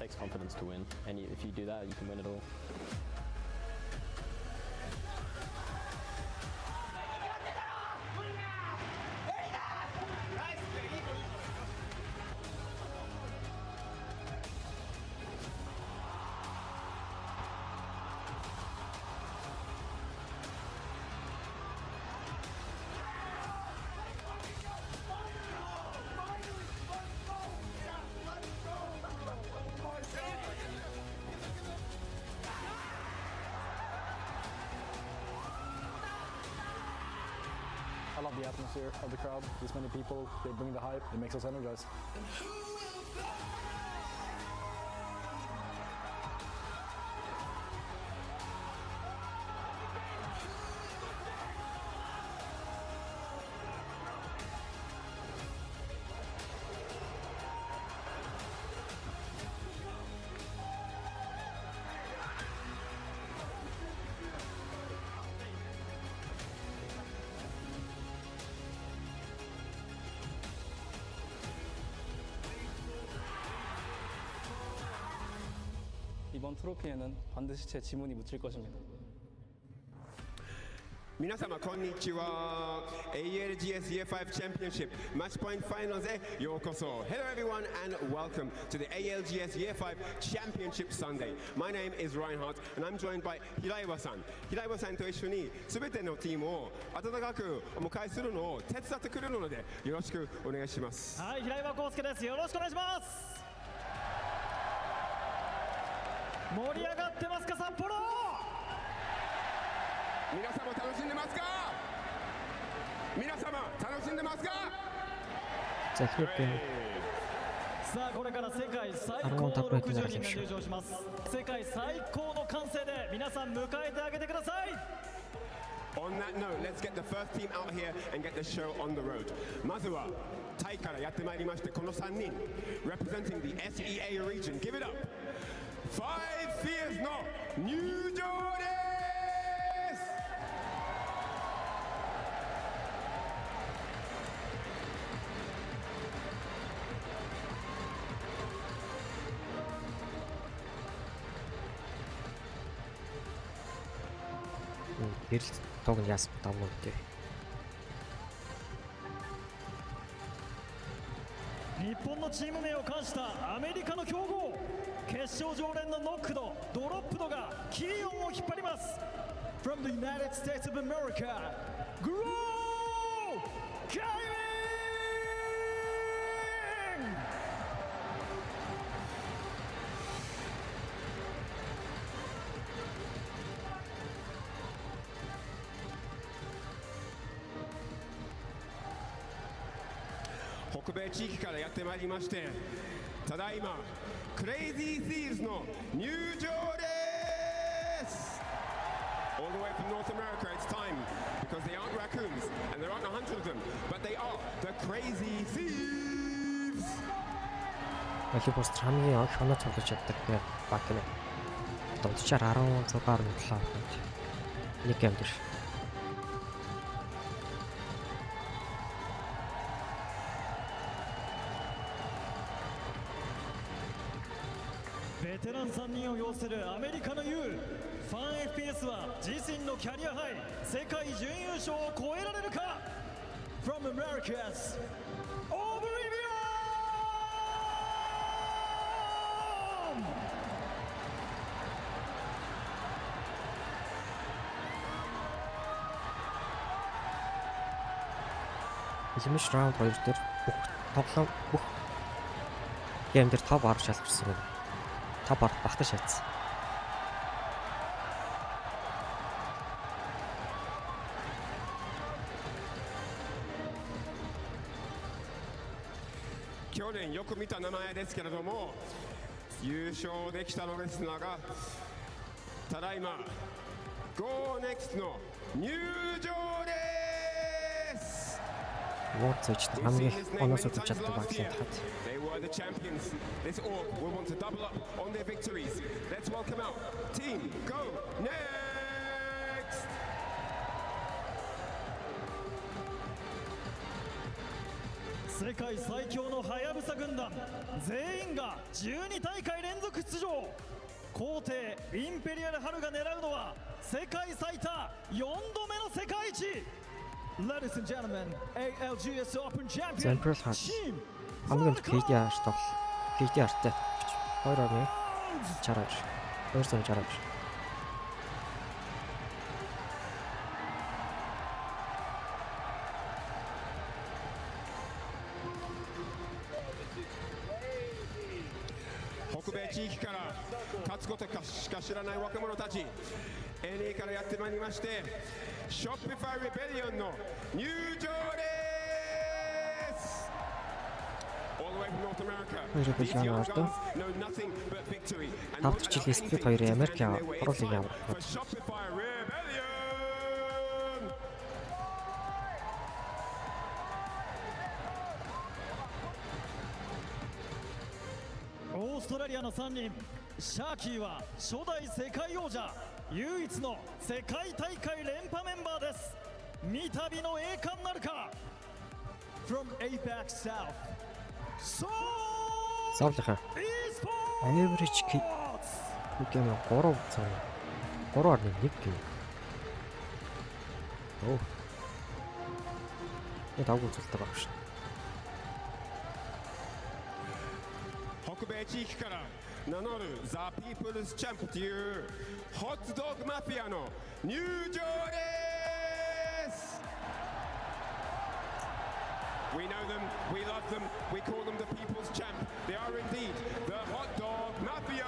takes confidence to win, and if you do that, you can win it all. I love the atmosphere of the crowd. These many people, they bring the hype. It makes us energized. 이번 트로피에는 반드시 제 지문이 묻힐 것입니다. 皆様こんにちは。 ALGS Year 5 Championship Match Point Finals へようこそ。 Hello everyone and welcome to the ALGS Year 5 Championship Sunday. My name is Reinhardt and I'm joined by 平岩さん。平岩さんと一緒に全てのチームを温かくお迎えするのを手伝ってくれるのでよろしくお願いします。はい、平岩康介です。よろしくお願いします。盛り上がってますか、札幌。皆様楽しんでますか。皆様楽しんでますか。さあこれから世界最高の60人が入場します。世界最高の歓声で皆さん迎えてあげてください。 On that note, let's get the first team out here and get the show on the road. まずはタイからやってまいりましてこの3人 representing the SEA region. Give it up. 5 Fears の入場です。Гэрэл тоог нь яасан давгүй дээ. 日本のチーム名を冠したアメリカの強豪、決勝常連のノックド、ドロップドがキーオンを引っ張ります。From the United States of America, Grow Gaming! 北米地域からやってまいりまして、ただいまクレイジーシーズの入場です。 All the way from North America, it's time because they aren't raccoons and there aren't 100 of them, but they are the Crazy Thieves. Волейболч хамгийн их оноо цуглаж чаддаг баг нэ. Дунджаар 16.7 нэг юм дээр. ベテラン3人を擁するアメリカの U ファン FPS は自身のキャリアハイ世界準優勝を超えられるか。 From Americas Oblivion! Хэмж раунд 2 дээр бүх тоглоом бүх гейм дээр топ 10 шалгарсан байна. Топ 10 багтаж шатсан. 去年よく見た名前ですけれども優勝できたのですが、ただいま Go Next の入場です。 хамгийн оноо цуглаж чаддаг баг юм хат. They were the champions. This org will want to double up on their victories. Let's welcome out Team Go Next. 世界最強のハヤブサ軍団全員が12大会連続出場。皇帝インペリアルハルが狙うのは世界最多4度目の世界一。 Ladies and gentlemen, ALGS Open Champion Sempre хаа. Team Хамгийн KD арт бол KD арттай тавьчих. 2-1 60. 260. 北米地域から勝つことしか知らない若者たち NA からやってまいりまして Shopify Rebellion の入場です。 All the way from North America, these young guns know nothing but victory and Тавч жилийн спlit 2-ын Америкийн оруулыг ямар. for Shopify Rebellion. オーストラリアの3人、シャーキーは初代世界王者、唯一の世界大会連覇メンバーです。三度の栄冠なるか。 From APEX South, Савлынхаа average гэм 3 цаг 3.1 гэв. Оо. Энэ давгүй зүйлтэй баг шин. 北米地域から名乗る The People's Champ というホットドッグマフィアの入場です。 We know them, we love them, we call them the People's Champ. They are indeed the Hot Dog Mafia.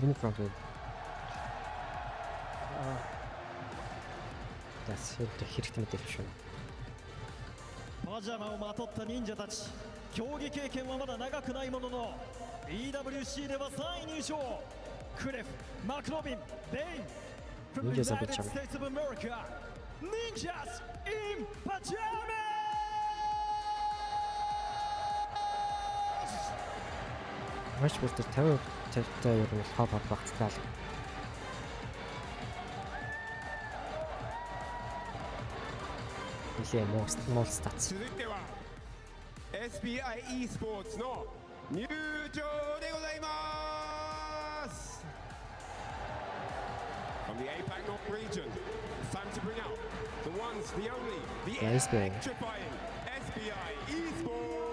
ユニフォームDas wird richtig mit der schön. パジャマをまとった忍者たち、競技経験はまだ長くないものの EWC では3位入賞。クレフ、マクロビン、ベイン from the United States of America, Ninjas in Pajamas! Маш бүр 50 цалтай ер нь топ багцлаа. Нилээ муул статс. 続いては SPIE スポーツの入場でございます。 From the APAC North region, it's time to bring out the ones, the only, the electrifying SPIE Sports.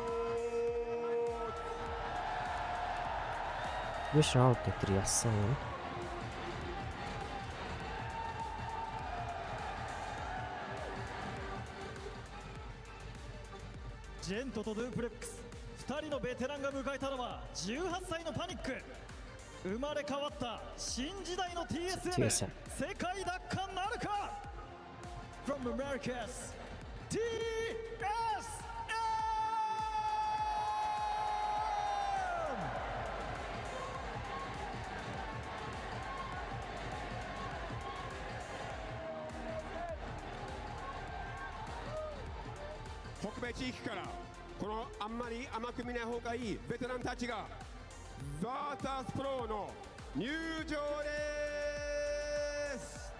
Wish out гэдэг яасан юм. Jento とドゥープレックス、2人のベテランが迎えたのは18歳のパニック。生まれ変わった新時代の TSM、 世界奪還なるか。 From America's TSM。 北米地域からこのあんまり甘く見ない方がいいベテランたちがバータースプロの入場です。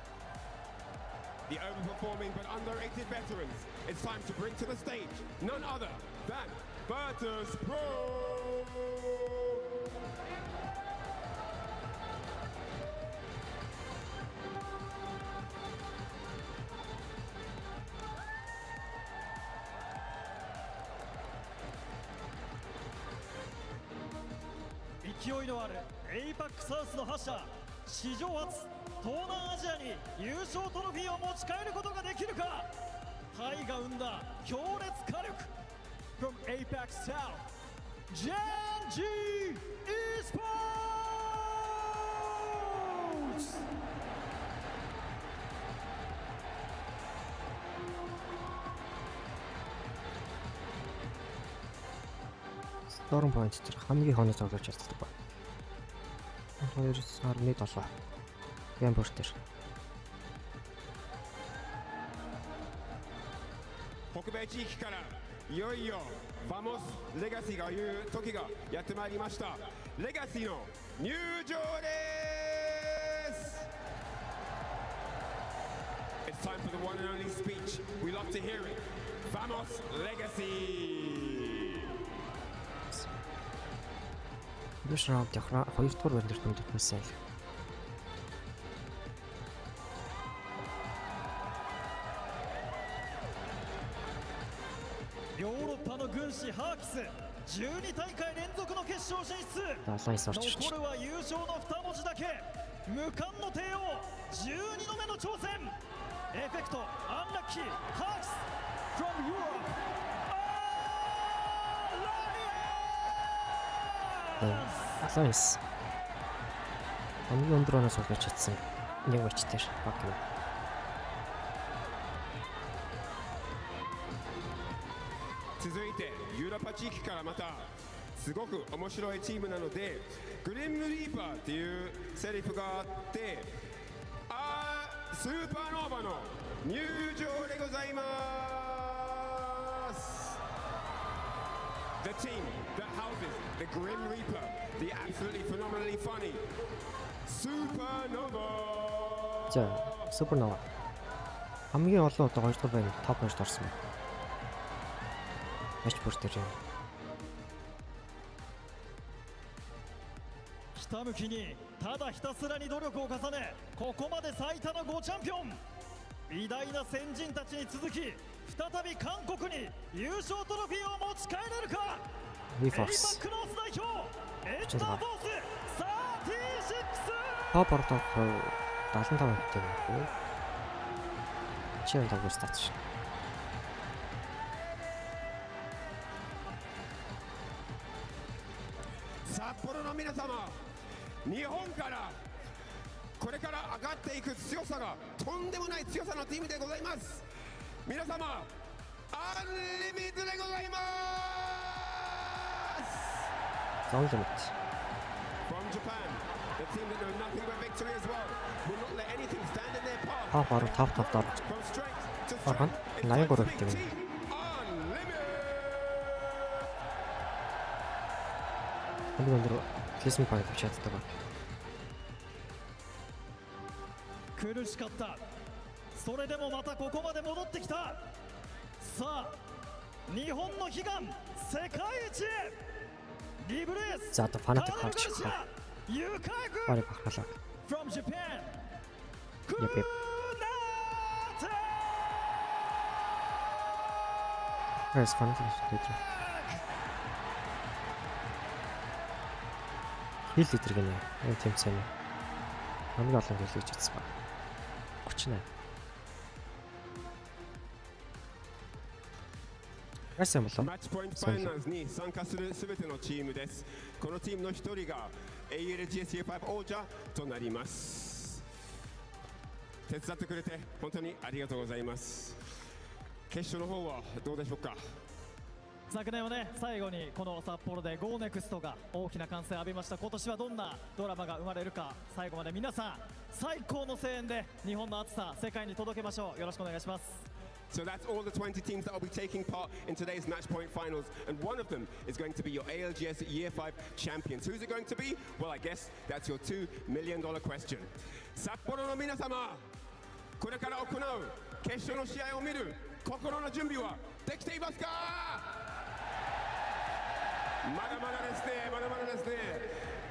The overperforming but underrated veterans, it's time to bring to the stage none other than Virtus Pro. 勢いのあるエイパックサウスの覇者、史上初東南アジアに優勝トロフィーを持ち帰ることができるか。ハイが生んだ強烈火力。 From APEX South, Genji Esports! 4 point дээр хамгийн хоног тоглож чаддаг ба. 2.1.7 геймбор дээр. 北米地域からいよいよバモスレガシーがいう時がやってまいりました。レガシーの入場です。 It's time for the one and only speech. We love to hear it. Vamos Legacy. Биш раунд явахна 2 дугаар бандер томдчихсан юм. Европаの軍師ハーキス12大会連続の決勝進出。残るは優勝の2文字だけ。無冠の帝王12度目の挑戦。エフェクトアンラッキーハーキス from Europe. Alliance. Хамгийн өндөрөөс суулгаж чадсан нэг хүчтэй баг юм. 続いてユーロパ地域からまたすごく面白いチームなのでグリムリーパーっていうセリフがあってスーパーノーバの入場でございます。 The team that houses the Grim Reaper, the absolutely phenomenally funny Supernova. За, Supernova. Хамгийн олон удаа 2 дугаар байна. Топ 2-т орсон байна. Матч бүр дээр. ひたむきにただひたすらに努力を重ねここまで最多の5チャンピオン偉大な先人たちに続き再び韓国に優勝トロフィーを持ち帰れるか。We force. APAC North代表エンターフォース36 Топ ордоо 75 хүнтэй байна. Чиэн дагуу стац. 札幌の皆様、日本からこれから上がっていく強さがとんでもない強さのチームでございます。皆様、アンリミットでございます。Unlimited. From Japan, the team that know nothing but victory as well, will not let anything stand in their path. Топ орон топ дор. From strength to Орхон strength, 83 гэдэг юм. Хамгийн өндөр клэсмик баг авч чаддаг байна. 苦しかった。それでもまたここまで戻ってきた。さあ、日本の悲願世界一へ。リブレース。За одоо фанатик харж байгаа. Барыг бахалаа. From Japan. Yep. Yes, фанатик лидер. Хил лидер гэнэ. Энэ тэмцээн. Хамгийн олон хил хийж чадсан ба. 38. Match point finals に参加するすべてのチームです。このチームの一人が ALGS Year 5王者となります。手伝ってくれて本当にありがとうございます。決勝の方はどうでしょうか。昨年はね、最後にこの札幌で Go Next が大きな歓声を浴びました。今年はどんなドラマが生まれるか、最後まで皆さん最高の声援で日本の熱さ世界に届けましょう。よろしくお願いします。So that's all the 20 teams that will be taking part in today's match point finals, and one of them is going to be your ALGS Year 5 champions. Who's it going to be? Well, I guess that's your $2 million question. 札幌の皆様、これから行う決勝の試合を見る心の準備はできていますか？まだまだですね、まだまだですね。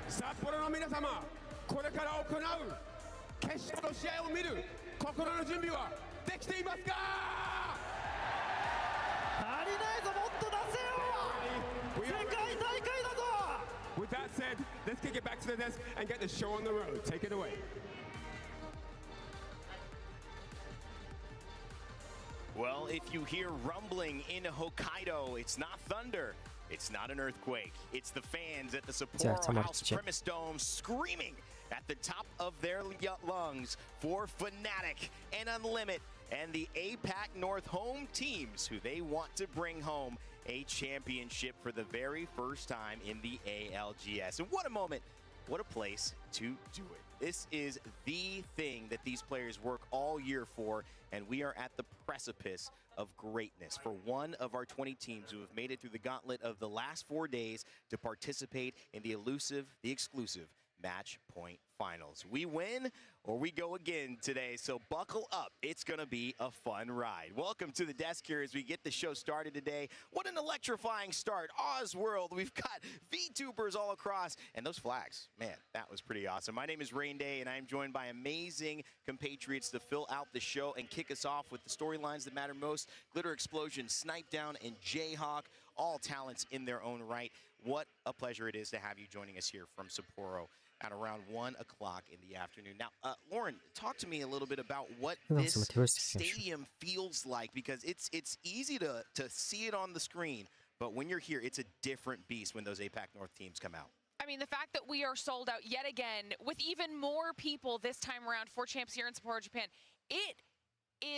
札幌の皆様、これから行う決勝の試合を見る心の準備はできていますか？足りないぞ、もっと出せよ。世界大会だぞ。 With that said, let's kick it back to the desk and get the show on the road. Take it away. Well, if you hear rumbling in Hokkaido, it's not thunder. It's not an earthquake. It's the fans at the Sapporo House Premise Dome screaming at the top of their lungs for Fnatic and Unlimit and the APAC North home teams who they want to bring home a championship for the very first time in the ALGS. And what a moment, what a place to do it. This is the thing that these players work all year for, and we are at the precipice of greatness for one of our 20 teams who have made it through the gauntlet of the last 4 days to participate in the elusive, the exclusive Match Point Finals. We win or we go again today, so buckle up. It's going to be a fun ride. Welcome to the desk here as we get the show started today. What an electrifying start. Oz World, we've got VTubers all across, and those flags, man, that was pretty awesome. My name is Rain Day, and I'm joined by amazing compatriots to fill out the show and kick us off with the storylines that matter most. Glitter Explosion, Snipe Down, and Jayhawk, all talents in their own right. What a pleasure it is to have you joining us here from Sapporo at around 1 o'clock in the afternoon. Now, Lauren, talk to me a little bit about what this stadium feels like, because it's easy to see it on the screen, but when you're here, it's a different beast when those APAC North teams come out. I mean, the fact that we are sold out yet again with even more people this time around for Champs here in Sapporo, Japan, it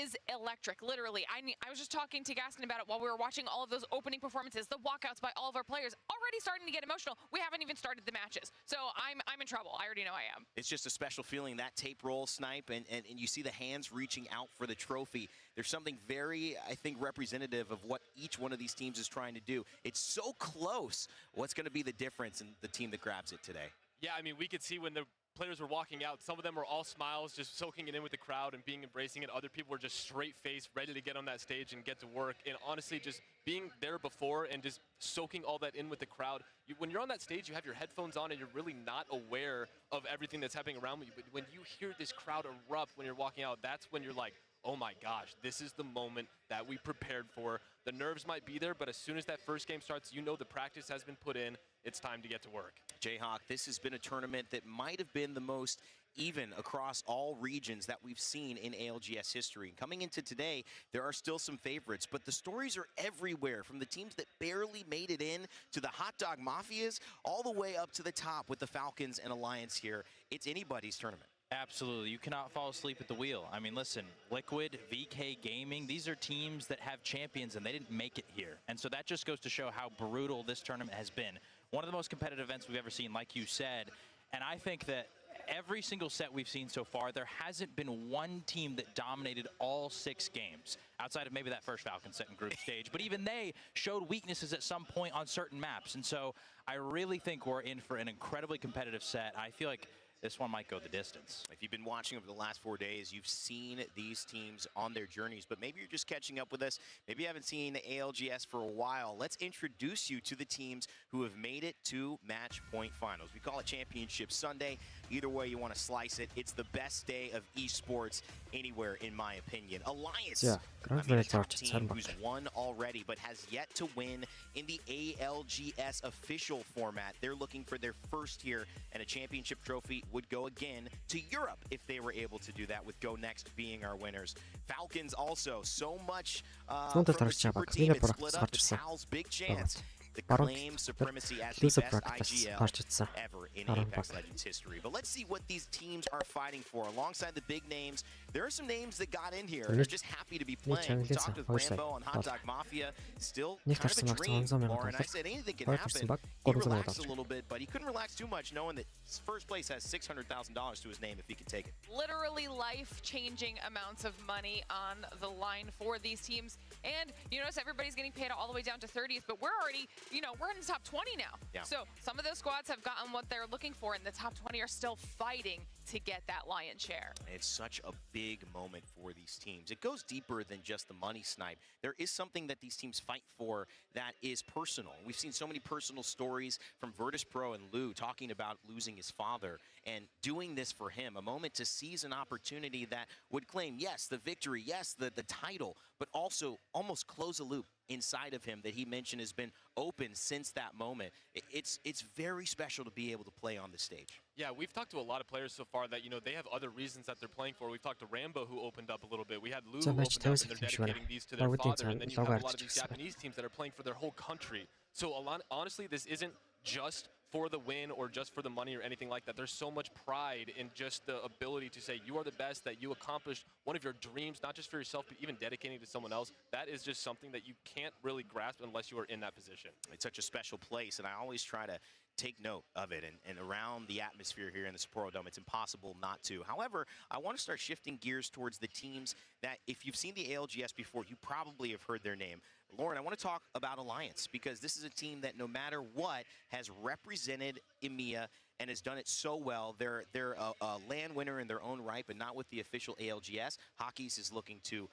is electric, literally. I was just talking to Gaskin about it while we were watching all of those opening performances, the walkouts by all of our players, already starting to get emotional. We haven't even started the matches, so I'm in trouble. I already know I am. It's just a special feeling, that tape roll snipe, and you see the hands reaching out for the trophy. There's something very, I think, representative of what each one of these teams is trying to do. It's so close. What's going to be the difference in the team that grabs it today? Yeah, I mean, we could see when the players were walking out, some of them were all smiles, just soaking it in with the crowd and embracing it. Other people were just straight faced, ready to get on that stage and get to work. And honestly, just being there before and just soaking all that in with the crowd. When you're on that stage, you have your headphones on and you're really not aware of everything that's happening around you. But when you hear this crowd erupt when you're walking out, that's when you're like, oh my gosh, this is the moment that we prepared for. The nerves might be there, but as soon as that first game starts, you know the practice has been put in. It's time to get to work. Jayhawk, this has been a tournament that might have been the most even across all regions that we've seen in ALGS history. Coming into today, there are still some favorites, but the stories are everywhere, from the teams that barely made it in to the hot dog mafias, all the way up to the top with the Falcons and Alliance here. It's anybody's tournament. Absolutely. You cannot fall asleep at the wheel. I mean, listen, Liquid, VK Gaming, these are teams that have champions and they didn't make it here. And so that just goes to show how brutal this tournament has been. One of the most competitive events we've ever seen, like you said. And I think that every single set we've seen so far, there hasn't been one team that dominated all 6 games, outside of maybe that first Falcon set in group stage. But even they showed weaknesses at some point on certain maps. And so I really think we're in for an incredibly competitive set. I feel like this one might go the distance. If you've been watching over the last 4 days, you've seen these teams on their journeys, but maybe you're just catching up with us. Maybe you haven't seen ALGS for a while. Let's introduce you to the teams who have made it to Match Point Finals. We call it Championship Sunday. Either way you want to slice it, it's the best day of esports anywhere, in my opinion. Alliance, a top team who's won already, but has yet to win in the ALGS official format. They're looking for their first here, and a championship trophy would go again to Europe if they were able to do that, with Go Next being our winners. Falcons also, so much from the super team, it's split up. It's Hal's big chance to claim supremacy as the best IGL ever in Apex Legends history. But let's see what these teams are fighting for. Alongside the big names, there are some names that got in here. They're just happy to be playing. We talked with Rambo on Hot Dog Mafia. Still kind of a dream, Lauren. I said anything can happen. He relaxed a little bit, but he couldn't relax too much, knowing that first place has $600,000 to his name if he can take it. Literally life-changing amounts of money on the line for these teams. And you notice everybody's getting paid all the way down to 30th, but we're already, we're in the top 20 now. Yeah. So some of those squads have gotten what they're looking for, and the top 20 are still fighting to get that lion's share. It's such a big moment for these teams. It goes deeper than just the money snipe. There is something that these teams fight for that is personal. We've seen so many personal stories from Virtus Pro and Lou talking about losing his father and doing this for him, a moment to seize an opportunity that would claim, yes, the victory, yes, the title, but also almost close a loop inside of him that he mentioned has been open since that moment. It's very special to be able to play on the stage. Yeah, we've talked to a lot of players so far that, they have other reasons that they're playing for. We've talked to Rambo, who opened up a little bit. We had Lou open up, and they're dedicating these to their father. And then you have a lot of these Japanese teams that are playing for their whole country. So honestly, this isn't just for the win or just for the money or anything like that. There's so much pride in just the ability to say you are the best, that you accomplished one of your dreams, not just for yourself, but even dedicating to someone else. That is just something that you can't really grasp unless you are in that position. It's such a special place, and I always try to take note of it, and around the atmosphere here in the Sapporo Dome, it's impossible not to. However, I want to start shifting gears towards the teams that, if you've seen the ALGS before, you probably have heard their name. Lauren, I want to talk about Alliance, because this is a team that no matter what has represented EMEA and has done it so well. They're a LAN winner in their own right, but not with the official ALGS. Hockey's is looking to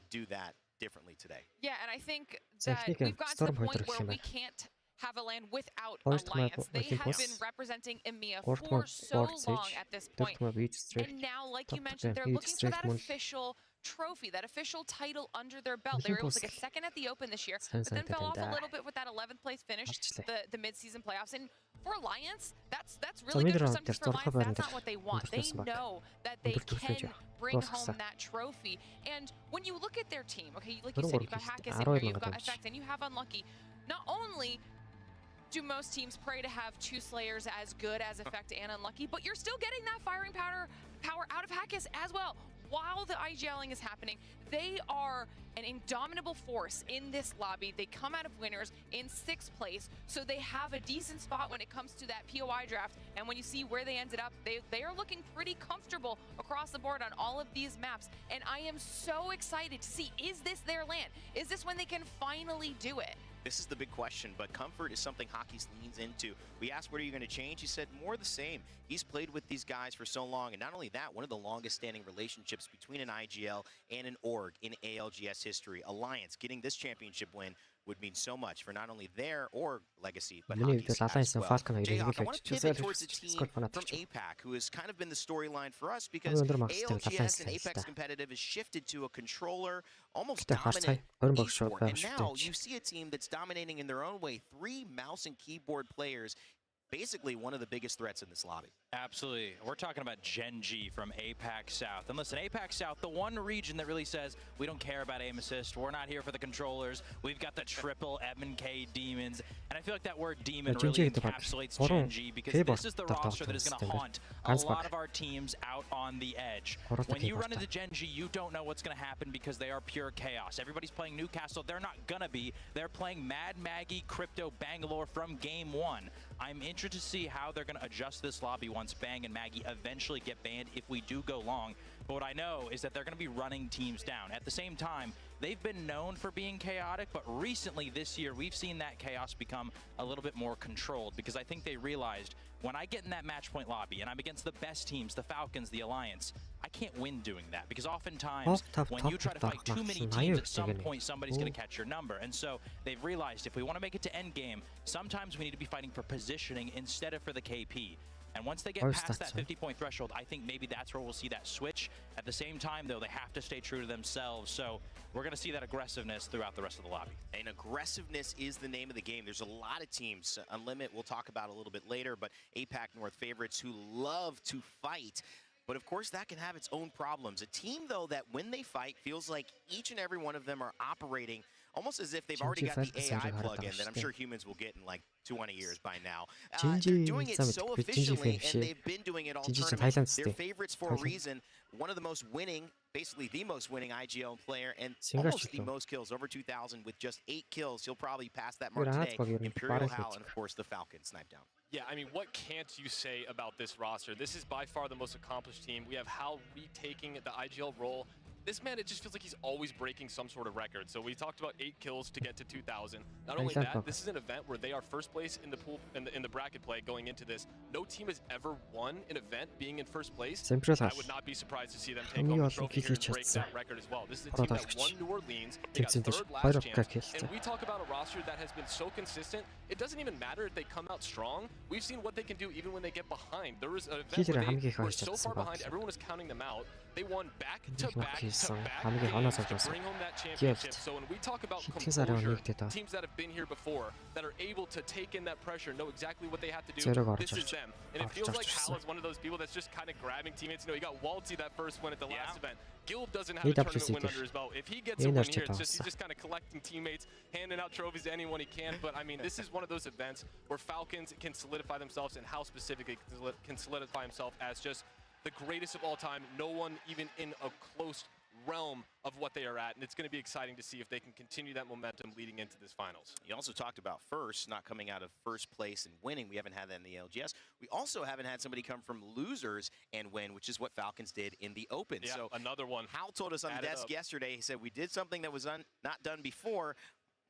do that differently today. Yeah, and I think that we've gotten to the point where we can't have a LAN without Alliance. They have been representing EMEA for so long at this point. And now, like you mentioned, they're looking for that official trophy, that official title under their belt. They were able to get second at the Open this year, but then fell off a little bit with that 11th place finish, the mid-season playoffs. And for Alliance, that's really good for some teams. For Alliance, that's not what they want. They know that they can bring home that trophy. And when you look at their team, okay, like you said, you've got HyperX in here, you've got Effect, and you have Unlucky. Not only do most teams pray to have two Slayers as good as Effect and Unlucky, but you're still getting that firing power out of HyperX as well. While the IGLing is happening, they are an indomitable force in this lobby. They come out of winners in 6th place, so they have a decent spot when it comes to that POI draft. And when you see where they ended up, they are looking pretty comfortable across the board on all of these maps. And I am so excited to see, is this their land? Is this when they can finally do it? This is the big question, but comfort is something Hockey leans into. We asked, what are you going to change? He said, more the same. He's played with these guys for so long, and not only that, one of the longest standing relationships between an IGL and an org in ALGS history. Alliance getting this championship win would mean so much for not only their org legacy, but Hockey's as well. Jayhawk, I want to pivot towards a team from APAC, who has kind of been the storyline for us, because ALGS and Apex Competitive has shifted to a controller, almost dominant esport. And now you see a team that's dominating in their own way, 3 mouse and keyboard players, basically one of the biggest threats in this lobby. Absolutely. We're talking about Gen G from APAC South. And listen, APAC South, the one region that really says, we don't care about aim assist, we're not here for the controllers, we've got the triple M&K demons. And I feel like that word demon really encapsulates Gen G, because this is the roster that is going to haunt a lot of our teams out on the edge. When you run into Gen G, you don't know what's going to happen, because they are pure chaos. Everybody's playing Newcastle. They're not going to be. They're playing Mad Maggie, Crypto, Bangalore from game 1. I'm interested to see how they're going to adjust this lobby once Bang and Maggie eventually get banned, if we do go long. But what I know is that they're going to be running teams down. At the same time, they've been known for being chaotic, but recently this year, we've seen that chaos become a little bit more controlled, because I think they realized, when I get in that match point lobby and I'm against the best teams, the Falcons, the Alliance, I can't win doing that, because oftentimes when you try to fight too many teams, at some point somebody's going to catch your number. And so they've realized, if we want to make it to endgame, sometimes we need to be fighting for positioning instead of for the KP. And once they get past that 50-point threshold, I think maybe that's where we'll see that switch. At the same time, though, they have to stay true to themselves. So we're going to see that aggressiveness throughout the rest of the lobby. And aggressiveness is the name of the game. There's a lot of teams, Unlimit we'll talk about a little bit later, but APAC North favorites who love to fight. But of course, that can have its own problems. A team, though, that when they fight, feels like each and every one of them are operating almost as if they've already got the AI plug-in that I'm sure humans will get in like 20 years by now. They're doing it so efficiently, and they've been doing it all tournaments. They're favorites for a reason. One of the most winning, basically the most winning IGL player, and almost the most kills, over 2,000 with just 8 kills. He'll probably pass that mark today. Imperial Hal, and of course the Falcon snipe down. Yeah, I mean, what can't you say about this roster? This is by far the most accomplished team. We have Hal retaking the IGL role. This man, it just feels like he's always breaking some sort of record. So we talked about 8 kills to get to 2,000. Not only that, this is an event where they are first place in the pool, in the bracket play going into this. No team has ever won an event being in first place. I would not be surprised to see them take home the trophy here and break that record as well. This is a team that won New Orleans. They got 3rd last chance. And we talk about a roster that has been so consistent. It doesn't even matter if they come out strong. We've seen what they can do even when they get behind. There was an event where they were so far behind, everyone was counting them out. They won back-to-back games to bring home that championship. So when we talk about composure, teams that have been here before, that are able to take in that pressure, know exactly what they have to do, this is them. And it feels like Hal is one of those people that's just kind of grabbing teammates. You know, he got Waltzy that first win at the last event. Gil doesn't have a tournament win under his belt. If he gets a win here, he's just kind of collecting teammates, handing out trophies to anyone he can. But I mean, this is one of those events where Falcons can solidify themselves, and Hal specifically can solidify himself as just the greatest of all time. No one even in a close realm of what they are at, and it's going to be exciting to see if they can continue that momentum leading into this finals. You also talked about first, not coming out of first place and winning. We haven't had that in the ALGS. We also haven't had somebody come from losers and win, which is what Falcons did in the Open. Yeah, so another one. Hal told us on the desk yesterday, he said, we did something that was not done before.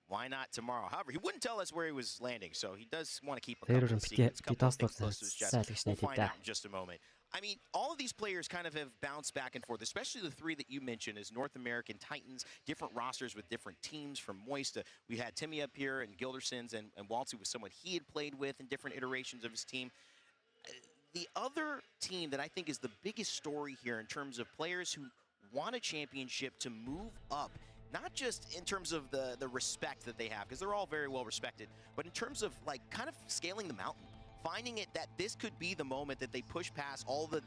Why not tomorrow? However, he wouldn't tell us where he was landing, so he does want to keep a couple of secrets, a couple of things close to his chest. We'll find out in just a moment. I mean, all of these players kind of have bounced back and forth, especially the three that you mentioned as North American Titans, different rosters with different teams from Moist. We had Timmy up here and Gildersons and Waltzy was someone he had played with in different iterations of his team. The other team that I think is the biggest story here in terms of players who want a championship to move up, not just in terms of the respect that they have, because they're all very well respected, but in terms of like kind of scaling the mountain. Finding it that this could be the moment that they push past all the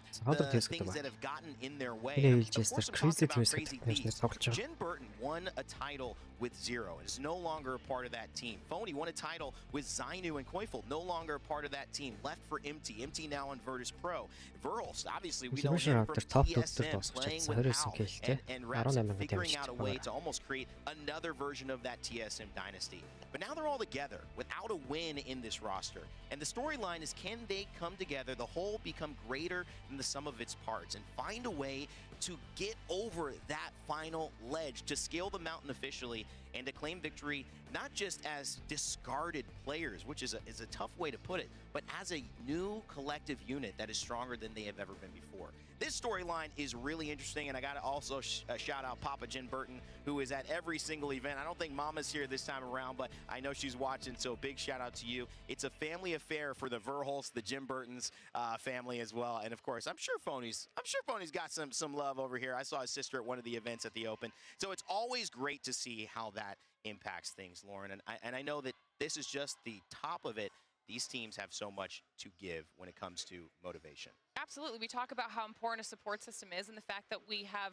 things that have gotten in their way. Of course, I'm talking about Crazy Beast. Jen Burton won a title with Zero and is no longer a part of that team. Phony won a title with Zainu and Koifel, no longer a part of that team. Left for Empty. Empty now on Virtus Pro. Verls, obviously we know him from TSM, playing with Al and Reps and figuring out a way to almost create another version of that TSM dynasty. But now they're all together without a win in this roster. And the storyline is, can they come together, the whole become greater than the sum of its parts, and find a way to get over that final ledge, to scale the mountain officially, and to claim victory, not just as discarded players, which is a tough way to put it, but as a new collective unit that is stronger than they have ever been before. This storyline is really interesting, and I got to also shout out Papa Jen Burton, who is at every single event. I don't think Mama's here this time around, but I know she's watching, so big shout out to you. It's a family affair for the Verhulst, the Jim Burtons family as well, and of course, I'm sure Phony's got some love over here. I saw his sister at one of the events at the Open, so it's always great to see how that impacts things, Lauren, and I know that this is just the top of it. These teams have so much to give when it comes to motivation. Absolutely. We talk about how important a support system is, and the fact that we have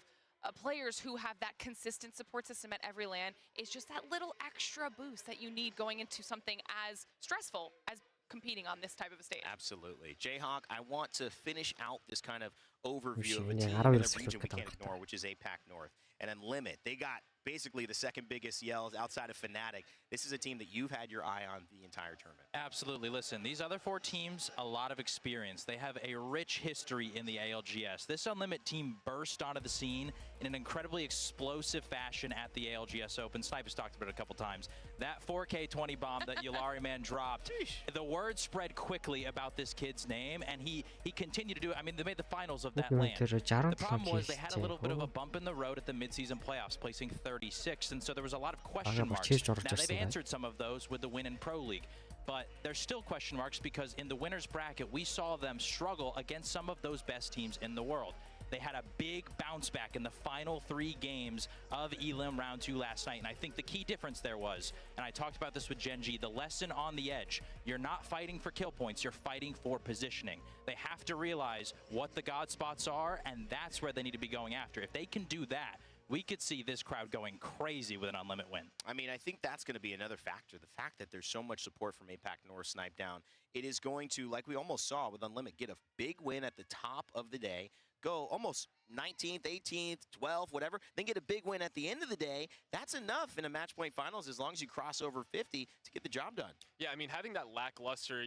players who have that consistent support system at every LAN is just that little extra boost that you need going into something as stressful as competing on this type of a stage. Absolutely. Jayhawk, I want to finish out this kind of overview of a team in a region we can't ignore, which is APAC North. And then Limit, they got basically the second biggest yells outside of Fnatic. This is a team that you've had your eye on the entire tournament. Absolutely. Listen, these other four teams, a lot of experience. They have a rich history in the ALGS. This Unlimit team burst onto the scene in an incredibly explosive fashion at the ALGS Open. Snipers talked about it a couple times. That 4K20 bomb that Yulari man dropped, the word spread quickly about this kid's name, and he continued to do it. I mean, they made the finals of that LAN. The problem was they had a little bit of a bump in the road at the midseason playoffs, placing 36th, and so there was a lot of question marks. Now, they've answered some of those with the win in Pro League, but there's still question marks because in the winner's bracket, we saw them struggle against some of those best teams in the world. They had a big bounce back in the final 3 games of Elim Round 2 last night, and I think the key difference there was, and I talked about this with Genji, the lesson on the edge. You're not fighting for kill points, you're fighting for positioning. They have to realize what the God spots are, and that's where they need to be going after. If they can do that, we could see this crowd going crazy with an Unlimit win. I mean, I think that's going to be another factor. The fact that there's so much support from APAC North Snipe Down. It is going to, like we almost saw with Unlimit, get a big win at the top of the day, go almost 19th, 18th, 12th, whatever, then get a big win at the end of the day. That's enough in a match point finals as long as you cross over 50 to get the job done. Yeah, I mean, having that lackluster,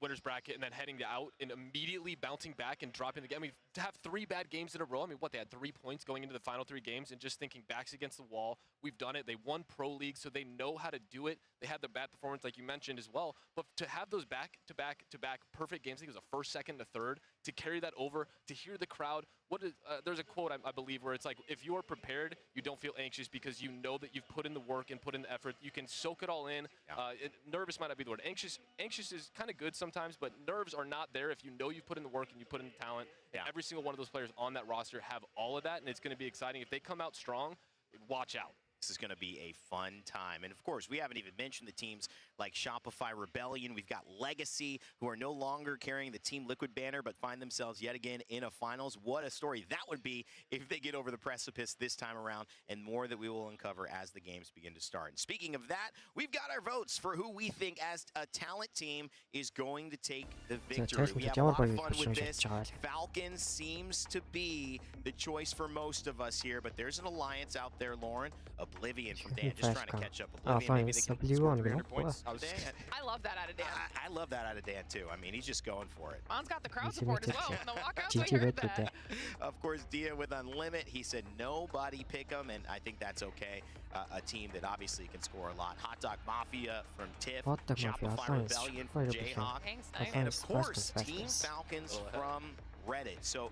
winner's bracket and then heading out and immediately bouncing back and dropping the game. I mean, to have 3 bad games in a row, I mean, they had 3 points going into the final 3 games and just thinking backs against the wall. We've done it. They won Pro League, so they know how to do it. They had the bad performance, like you mentioned as well. But to have those back-to-back perfect games, I think it was a first, second, a third, to carry that over, to hear the crowd. There's a quote, I believe, where it's like, if you are prepared, you don't feel anxious because you know that you've put in the work and put in the effort. You can soak it all in. Yeah. Nervous might not be the word. Anxious is kind of good sometimes, but nerves are not there if you know you've put in the work and you put in the talent. Yeah. And every single one of those players on that roster have all of that, and it's going to be exciting. If they come out strong, watch out. This is going to be a fun time. And of course, we haven't even mentioned the teams like Shopify Rebellion. We've got Legacy, who are no longer carrying the Team Liquid banner, but find themselves yet again in a finals. What a story that would be if they get over the precipice this time around, and more that we will uncover as the games begin to start. And speaking of that, we've got our votes for who we think as a talent team is going to take the victory. We have a lot of fun with this. Falcons seems to be the choice for most of us here, but there's an alliance out there, Lauren. Oblivion from Dan, just trying to catch up. Oblivion, maybe they can score 300 points. I love that out of Dan. I love that out of Dan too. I mean, he's just going for it. On's got the crowd support as well in the walkouts. I heard that. Of course, Dia with Unlimit, he said nobody pick him, and I think that's okay. A team that obviously can score a lot. Hot Dog Mafia from Tiff, Shopify Rebellion from Jayhawk, and of course, Team Falcons from Reddit. So,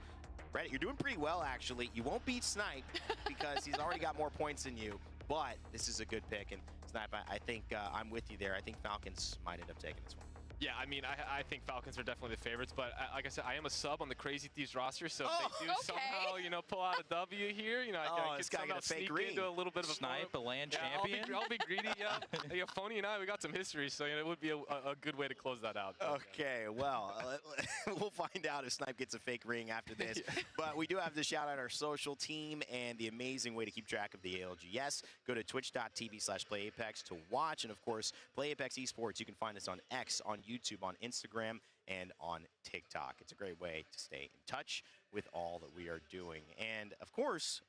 Reddit, you're doing pretty well, actually. You won't beat Snipe because he's already got more points than you, but this is a good pick. And Snipe, I think I'm with you there. I think Falcons might end up taking this one. Yeah, I mean, I think Falcons are definitely the favorites, but like I said, I am a sub on the Crazy Thieves roster, so if they do somehow, you know, pull out a W here, you know, I could somehow sneak into a little bit of a Snipe, a land champion. I'll be greedy, yeah. Yeah, Phony and I, we got some history, so you know, it would be a good way to close that out. Okay, well, we'll find out if Snipe gets a fake ring after this, but we do have to shout out our social team and the amazing way to keep track of the ALGS. Go to twitch.tv/PlayApex to watch, and of course, Play Apex Esports. You can find us on X, on YouTube, on Instagram, and on TikTok. It's a great way to stay in touch with all that we are doing. And of course,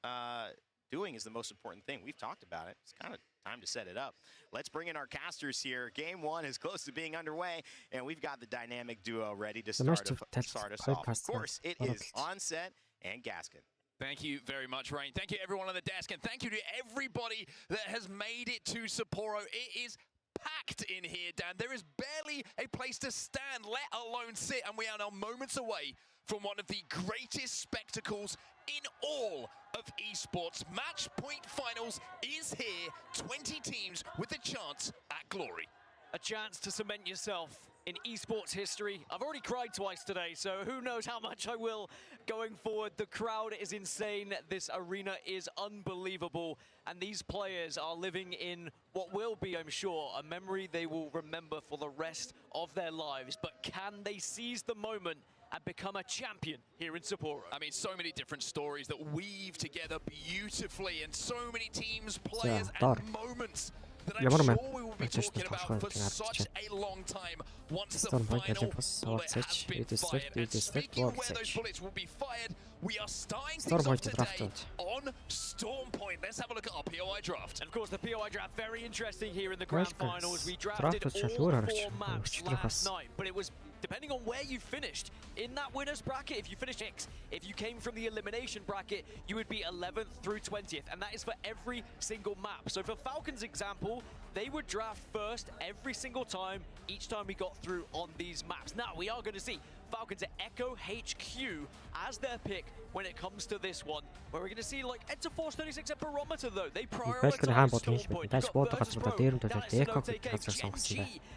doing is the most important thing. We've talked about it. It's kind of time to set it up. Let's bring in our casters here. Game one is close to being underway, and we've got the dynamic duo ready to start us off. Of course, it is Onset and Gaskin. Thank you very much, Rain. Thank you, everyone on the desk, and thank you to everybody that has made it to Sapporo. It is packed in here, Dan. There is barely a place to stand, let alone sit, and we are now moments away from one of the greatest spectacles in all of esports. Match Point Finals is here. 20 teams with a chance at glory. A chance to cement yourself in esports history. I've already cried twice today, so who knows how much I will going forward. The crowd is insane. This arena is unbelievable. And these players are living in what will be, I'm sure, a memory they will remember for the rest of their lives. But can they seize the moment and become a champion here in Sapporo? I mean, so many different stories that weave together beautifully, and so many teams, players, and moments that I'm sure we will be talking about for such a long time once the final bullet has been fired. And speaking of where those bullets will be fired, we are starting things off today on Storm Point. Let's have a look at our POI draft. And of course, the POI draft, very interesting here in the grand finals. We drafted all 4 maps last night, but it was depending on where you finished in that winner's bracket. If you finished 6th, if you came from the elimination bracket, you would be 11th through 20th, and that is for every single map. So for Falcons' example, they would draft first every single time, each time we got through on these maps. Now, we are going to see Falcons at Echo HQ as their pick when it comes to this one, where we're going to see, like, it's a Force 36 at Barometer, though. They prioritize Stormpoint.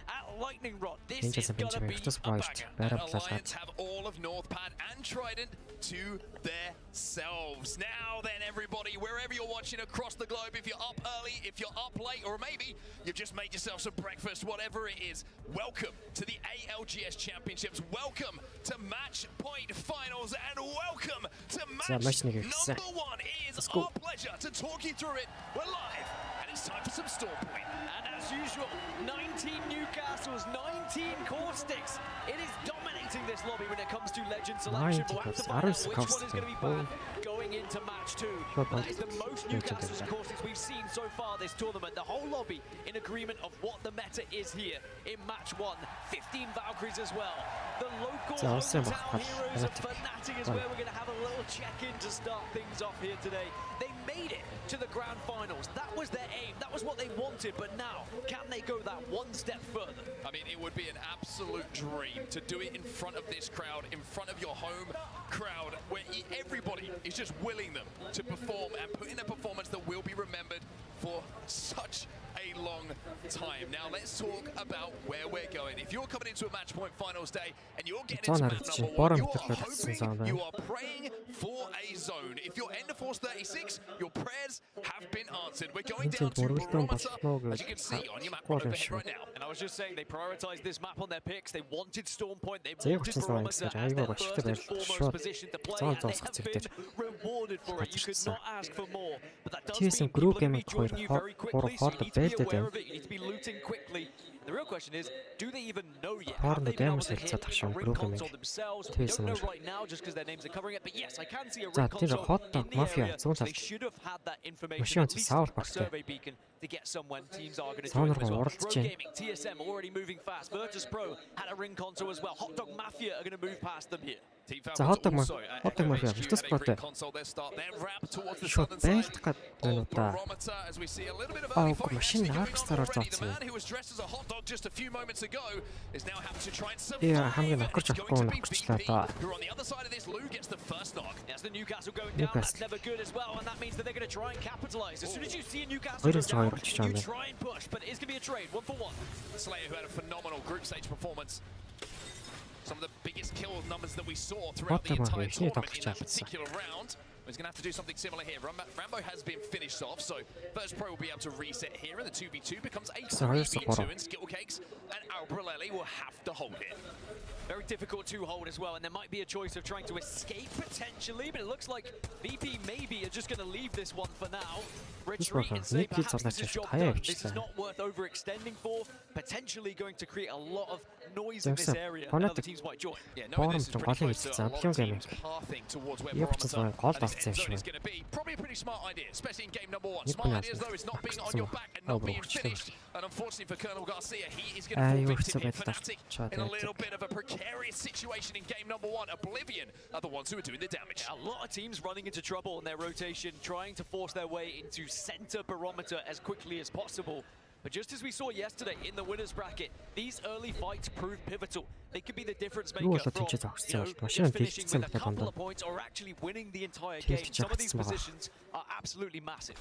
At Lightning Rod. This is going to be a banger. And Alliance have all of Northpad and Trident to themselves. Now then, everybody, wherever you're watching across the globe, if you're up early, if you're up late, or maybe you've just made yourself some breakfast, whatever it is, welcome to the ALGS Championships. Welcome to Match Point Finals, and welcome to match number 1. It is our pleasure to talk you through it. We're live, and it's time for some Storm Point. And as usual, 19 Newcastles, 19 Caustics. It is dominating this lobby when it comes to legend selection. We'll have to find out which one is going to be bad going into match 2. That is the most Newcastles and Caustics we've seen so far this tournament. The whole lobby in agreement of what the meta is here in match 1. 15 Valkyries as well. The local hometown heroes of Fnatic is where we're going to have a little check-in to start things off here today. They made it to the grand finals. That was their aim. That was what they wanted. But now, can they go that one step further? I mean, it would be an absolute dream to do it in front of this crowd, in front of your home crowd, where everybody is just willing them to perform and put in a performance that will be remembered for such a long long time. Now let's talk about where we're going. If you're coming into a match point finals day and you're getting into map number 1, you are hoping, you are praying for a zone. If you're Ender Force 36, your prayers have been answered. We're going down to Barometer, as you can see on your map overhead right now. And I was just saying, they prioritized this map on their picks. They wanted Storm Point, they wanted Barometer as their first and foremost position to play, and they have been rewarded for it. You could not ask for more. But that does mean people are going to be joining you very quickly, so you need to be aware of it. You need to be looting quickly. The real question is, do they even know yet? Have they been able to hit a ring console themselves? We don't know right now just because their names are covering it, but yes, I can see a ring console in the area. They should have had that information, at least a survey beacon, to get some when teams are going to join them as well. Pro Gaming, TSM already moving fast. Virtus Pro had a ring console as well. Hot Dog Mafia are going to move past them here. За Hot Dog Mafia Virtus Pro-тэй шууд байлдах гэдэг нь удаа машин аргастараар зооцсон. Хамгийн нөхөрч авахгүй нөхөрчлээ даа. Some of the biggest kill numbers that we saw throughout the entire tournament in that particular round. He's going to have to do something similar here. Rambo has been finished off, so First Pro will be able to reset here, and the 2v2 becomes a 3v2, and Skill Cakes and Albrelelli will have to hold it. Very difficult to hold as well, and there might be a choice of trying to escape potentially, but it looks like VP maybe are just going to leave this one for now. Retreat and say perhaps this is job done. This is not worth overextending for. Potentially going to create a lot of noise in this area. Now the teams might join. Yeah, knowing this is pretty close to all teams pathing towards where Barometer zone is going to be. Probably a pretty smart idea, especially in game number 1. Smart ideas though is not being on your back and not being finished. And unfortunately for Colonel Garcia, he is going to fall victim here. Fnatic in a little bit of a precarious situation in game number 1. Oblivion are the ones who are doing the damage. A lot of teams running into trouble in their rotation, trying to force their way into center Barometer as quickly as possible. But just as we saw yesterday in the winners bracket, these early fights prove pivotal. They could be the difference maker from just finishing with a couple of points or actually winning the entire game. Some of these positions are absolutely massive.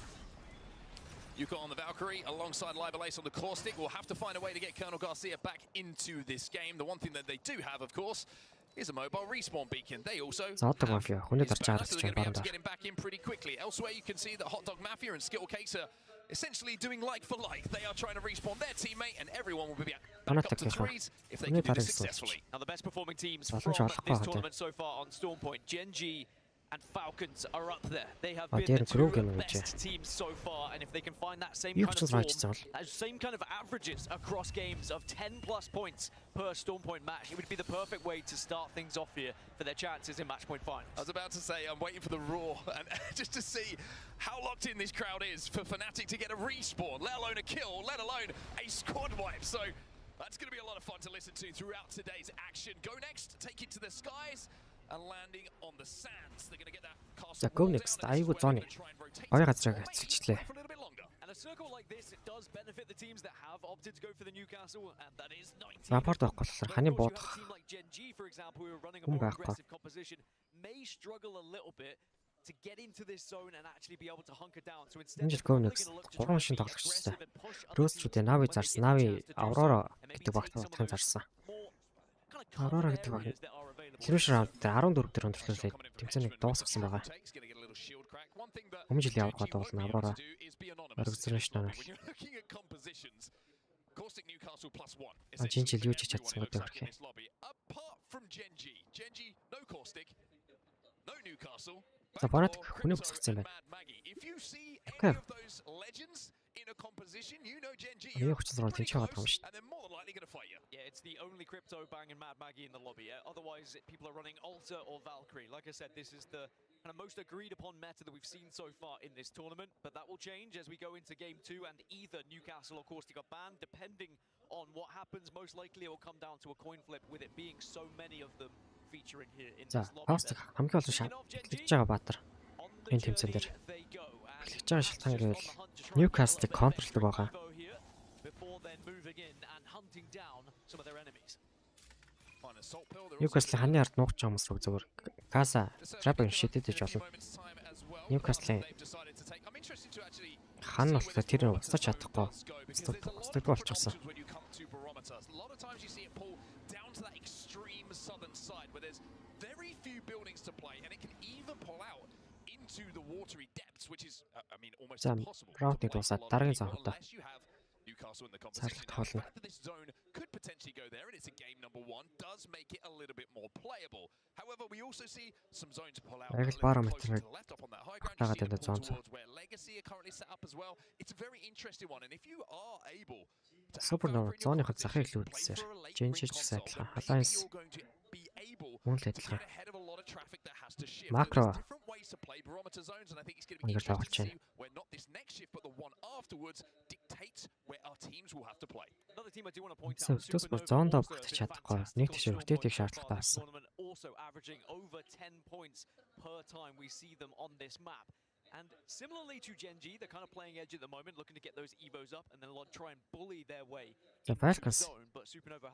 Yuka on the Valkyrie alongside Libelace on the Caustic will have to find a way to get Colonel Garcia back into this game. The one thing that they do have, of course, is a mobile respawn beacon. They also have so they're going to be able to get him back in pretty quickly. Elsewhere, you can see that Hot Dog Mafia and Skittle Cakes are essentially doing like for like. They are trying to respawn their teammate, and everyone will be back up to 3s if they can do this successfully. Now, the best performing teams from this tournament so far on Stormpoint, Gen.G and Falcons are up there. They have been the two best teams so far, and if they can find that same kind of form, that same kind of averages across games of 10+ points per Stormpoint match, it would be the perfect way to start things off here for their chances in Matchpoint finals. I was about to say, I'm waiting for the roar, and just to see how locked in this crowd is for Fnatic to get a respawn, let alone a kill, let alone a squad wipe. So that's going to be a lot of fun to listen to throughout today's action. Go next, take it to the skies. And landing on the sands. They're going to get that castle. Go next. Айгуу зооны. Хоёр газрыг хацчихлээ. And a circle like this, it does benefit the teams that have opted to go for the Newcastle, and that is 19. Рапорт авах болохоор ханы буудах. Team like Gen.G, for example, who are running a more aggressive composition, may struggle a little bit to get into this zone and actually be able to hunker down. So instead, they're going to look to try and aggressive and push other Navi зарсан. Navi Aurora гэдэг багт бодхон зарсан. Aurora гэдэг баг. Финиш раунд дээр 14 дээр өндөрлөлөө тэмцээнийг дуусгасан байгаа. Өмнө жилийн авах гол бол Aurora Organization байна. Жин жил юу ч чадсан гэдэг хэрэг. За Fnatic хүний бүсгцсэн байна. Окей. In a composition, you know Gen.G. Yeah, it's the only crypto bang and Mad Maggie in the lobby. Otherwise, people are running Alter or Valkyrie. Like I said, this is the kind of most agreed upon meta that we've seen so far in this tournament. But that will change as we go into Game 2, and either Newcastle or Caustic are banned, depending on what happens. Most likely, it will come down to a coin flip, with it being so many of them featuring here in this lobby. Энэ тэмцээн дээр эхлэж байгаа шалтгаан гэвэл Newcastle контролдог байгаа. Newcastle ханы ард нуугч байгаа хүмүүс зүгээр Gaza Trap шидэдэж болно. Newcastle хан болохоор тэр устгаж чадахгүй. Устдаггүй болчихсон. A lot of times you see it pull down to that extreme southern side where there's very few buildings to play, and it can even pull out into the watery depths, which is, I mean, almost impossible to play unless you have Newcastle in the competition. Now, the fact that this zone could potentially go there, and it's in game number 1, does make it a little bit more playable. However, we also see some zones pull out a little bit closer to the left up on that high ground. You see the pull towards where Legacy are currently set up as well. It's a very interesting one, and if you are able to Supernova зооныход захыг л үүдэлсээр Genji ч гэсэн адилхан Alliance мөн л адилхан макро ингээд тоглож байна. where not this next shift but the one afterwards dictates where our teams will have to play. Another team I do want to point out, Supernova зоондоо багтаж чадахгүй. Нэг тийш rotate-ийг шаардлагатай болсон. Also averaging over 10 points per time we see them on this map. And similarly to Genji, they're kind of playing edge at the moment, looking to get those evos up and then try and bully their way. The Falcons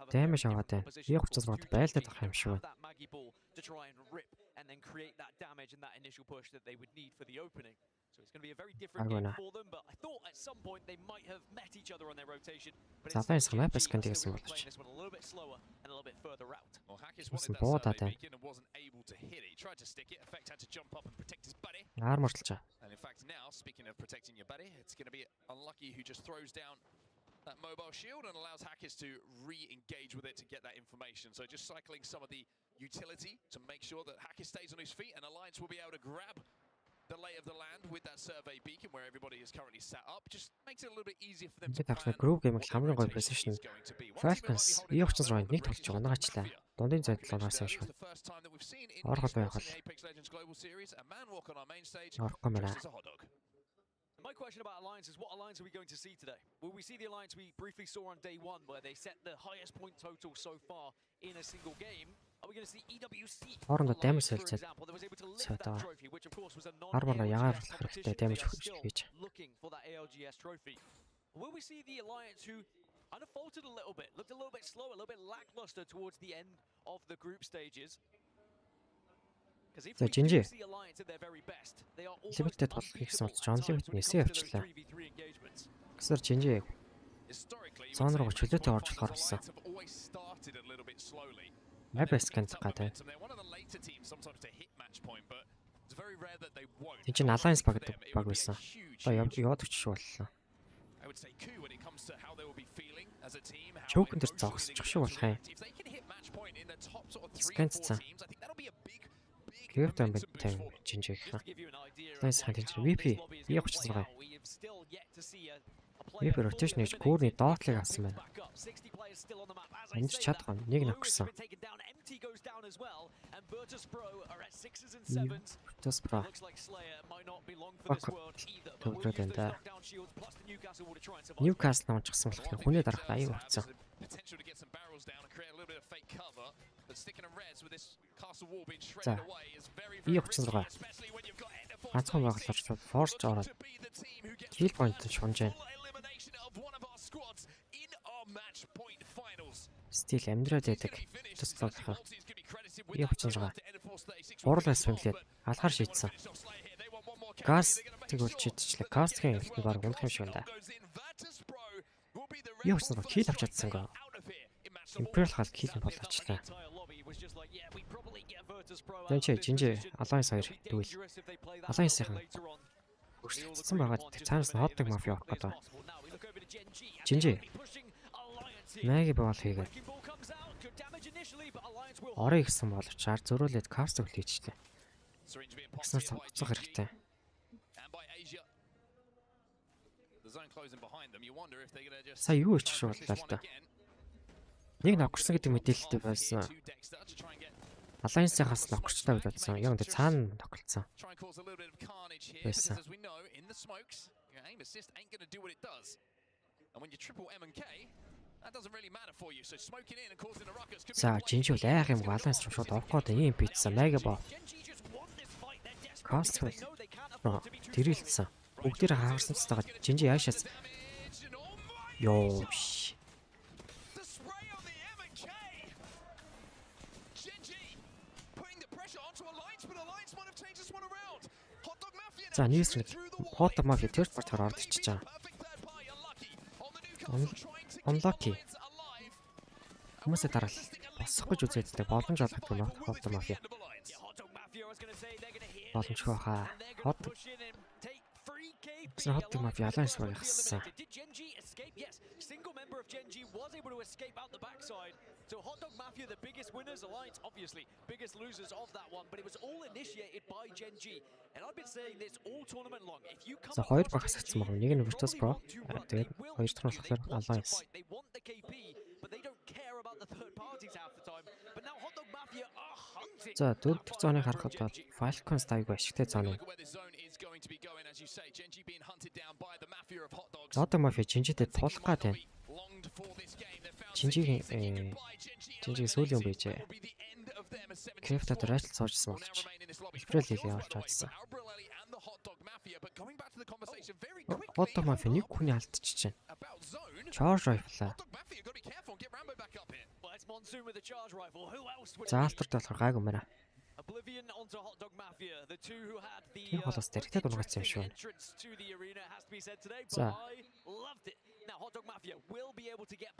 damage аваад байна. Яг учраас руу байлдаад байгаа юм шиг байна. That Maggie ball to try and rip and then create that damage and that initial push that they would need for the opening. So it's going to be a very different game for them, but I thought at some point they might have met each other on their rotation. But Alliance map-аас гэсэн болчих. This one a little bit slower and a little bit further out. Well, Hackis wanted that survey beacon and wasn't able to hit it. He tried to stick it. Effect had to jump up and protect his buddy. Арморлж. And in fact, now speaking of protecting your buddy, it's going to be Unlucky who just throws down that mobile shield and allows Hackis to re-engage with it to get that information. So just cycling some of the utility to make sure that Hackis stays on his feet, and Alliance will be able to grab the lay of the land with that survey beacon where everybody is currently set up. Just makes it a little bit easier for them to plan. Group game хамгийн гоё position. Falcons E36 нэг тоглож байгаа наачлаа. Дундын зайд л унаасан шүү. Орхол байх бол. Орхгүй маа. My question about Alliance is, what Alliance are we going to see today? Will we see the Alliance we briefly saw on day 1 where they set the highest point total so far in a single game? Are we going to see EWC? Хоорондоо damage хэлцээд. Армор ягаар хэрэгтэй damage хийж. Looking for that ALGS trophy. Will we see the Alliance who kind of faltered a little bit, looked a little bit slow, a little bit lackluster towards the end of the group stages? Because if we do see Alliance at their very best, they are almost гэсэн бол John Limit нэсээ явчлаа. Гэсэр Genji зон руу чөлөөтэй орж болохоор болсон. Мапс скант гадаа. Энд чинь Alliance баг байсан. Одоо яваад өчш боллоо. Чөөхөн дээр зогсчих шиг болох юм. Скант цаа. Гэвтэн бит тайм Genji гэх. Alliance хан тэнцэр VP E36. VP rotation гэж гүүрний доотлыг авсан байна. Энд чадах нэг нөхөрсөн. Virtus.pro төгрөд энэ Newcastle онцгсон болох хүнээ дарах аюу хэцүү. За E36 ганцхан байгалаарч force ороод kill point шунж байна. Стил амьдраад байдаг. Туслах. E36 гурлаас фэмлээд алхаар шийдсэн. Газ тэгвэл чидчлээ. Кастгийн хэлтэн баг унах юм шиг байна. E36 kill авч чадсангаа. Imperial хал kill болоочлаа. Genji Alliance 2 тэгвэл Alliance-ийн өрсөлдсөн байгаад цаанаас нь хотдог мафиа авах гэдэг. Genji Maggie бall хийгээд орой гисэн боловч ар зөрүүлээд кастыг хийчихлээ. Гэснээр цогцох хэрэгтэй. Сая юу ич шүү боллоо л да. Нэг нокорсон гэдэг мэдээлэлтэй байсан. Alliance-аас нокорчлаа гэж бодсон. Яг энэ цаана ноколцсон. Байсан. За Genji бол айх юм Alliance руу шууд орох гэдэг юм битсэн. Mega боо. Каст тэрэлсэн. Бүгдээр хаарсан цастайгаа Genji яашаас ёо. За news нэг Hot Dog Mafia third part-аар орж ирчихэж байгаа. Unlucky. Хүмүүсээ дараал босох гэж үзээддэг боломж олгох юм аа Hot Dog Mafia. Боломжгүй хаа. Hot Dog Mafia Alliance руу явсан. Single member of Gen G was able to escape out the backside. So Hot Dog Mafia, the biggest winners, Alliance, obviously, biggest losers of that one. But it was all initiated by Gen G. And I've been saying this all tournament long. If you come За хоёр багс гацсан баг. Нэг нь Virtus Pro. Тэгээд хоёр дахь нь болохоор Alliance. They want the KP, but they don't care about the third parties half the time. But now Hot Dog Mafia are hunting. За дөрөв дэх зооныг харахад бол Falcons тайгүй ашигтай зоны. Hot Dog Mafia Jinjiтэй тулах гад байна. Jinjiгийн сүүлийн юм байжээ. Крэфтад райчл суужсан болчих. April лиг явуулж чадсан. Hot Dog Mafia нэг хүний алдчихж байна. Charge rifle. За алтарт болохоор гайгүй мэрэ. Oblivion onto Hot Dog Mafia, the two who had the entrance to the arena has to be said today, but I loved it. Now Hot Dog Mafia will be able to get